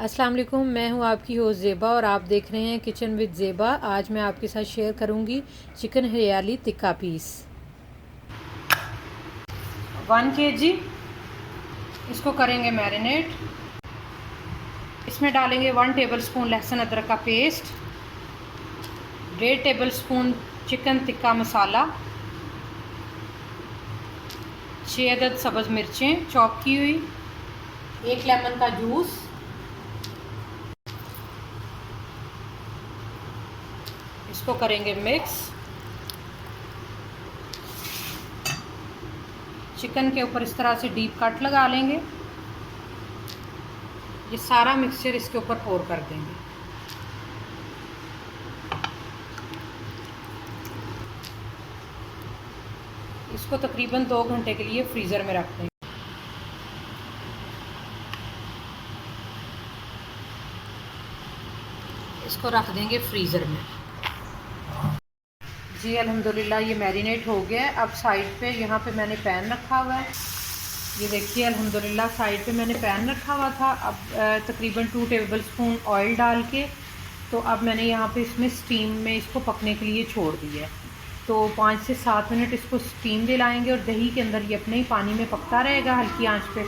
अस्सलाम वालेकुम, मैं हूं आपकी होस्ट ज़ेबा और आप देख रहे हैं किचन विद ज़ेबा। आज मैं आपके साथ शेयर करूंगी चिकन हरियाली टिक्का पीस 1 kg। इसको करेंगे मैरिनेट। इसमें डालेंगे 1 टेबलस्पून लहसुन अदरक का paste, 1.5 tablespoon chicken tikka masala, 6 अदद सब्ज़ मिर्चें चॉप की हुई, 1 लेमन का जूस, इसको करेंगे मिक्स। चिकन के ऊपर इस तरह से डीप कट लगा लेंगे। ये सारा मिक्सचर इसके ऊपर पोर कर देंगे। इसको तकरीबन 2 घंटे के लिए फ्रीज़र में रख देंगे। इसको रख देंगे फ्रीज़र में। जी अल्हम्दुलिल्लाह ये मैरिनेट हो गया है। अब साइड पे यहाँ पे मैंने पैन रखा हुआ है। ये देखिए अल्हम्दुलिल्लाह साइड पे मैंने पैन रखा हुआ था। अब तकरीबन 2 टेबलस्पून ऑयल डाल के तो अब मैंने यहाँ पे इसमें स्टीम में इसको पकने के लिए छोड़ दिया है। तो 5 से 7 मिनट इसको स्टीम दिलाएंगे और दही के अंदर ये अपने ही पानी में पकता रहेगा हल्की आंच पे।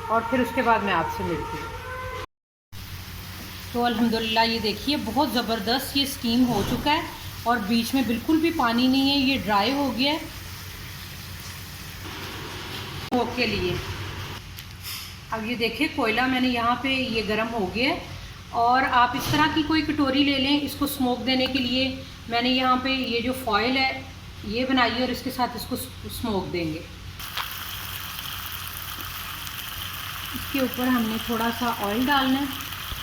और फिर उसके बाद मैं आपसे मिलती हूँ। तो अल्हम्दुलिल्लाह ये देखिए बहुत ज़बरदस्त ये स्टीम हो चुका है और बीच में बिल्कुल भी पानी नहीं है, ये ड्राई हो गया है के लिए। अब ये देखिए कोयला मैंने यहाँ पे ये गर्म हो गया है और आप इस तरह की कोई कटोरी ले लें इसको स्मोक देने के लिए। मैंने यहाँ पे ये जो फॉयल है ये बनाई है और इसके साथ इसको स्मोक देंगे। इसके ऊपर हमने थोड़ा सा ऑयल डालना है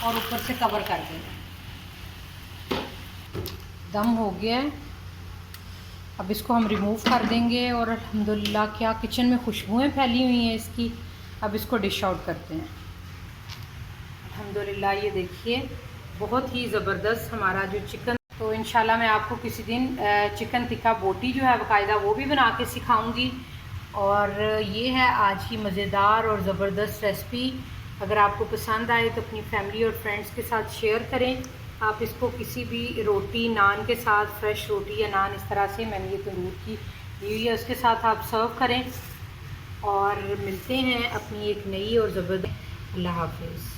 और ऊपर से कवर कर देना। दम हो गया है। अब इसको हम रिमूव कर देंगे और अल्हम्दुलिल्लाह क्या किचन में खुशबुएं फैली हुई हैं इसकी। अब इसको डिश आउट करते हैं। अल्हम्दुलिल्लाह ये देखिए बहुत ही ज़बरदस्त हमारा जो चिकन। तो इंशाल्लाह मैं आपको किसी दिन चिकन टिक्का बोटी जो है बाकायदा वो भी बना के सिखाऊंगी। और ये है आज की मज़ेदार और ज़बरदस्त रेसिपी। अगर आपको पसंद आए तो अपनी फैमिली और फ्रेंड्स के साथ शेयर करें। आप इसको किसी भी रोटी नान के साथ, फ्रेश रोटी या नान इस तरह से मैंने ये तंदूर की ली हुई है उसके साथ आप सर्व करें। और मिलते हैं अपनी एक नई और ज़बरदस्त। अल्लाह हाफ़िज़।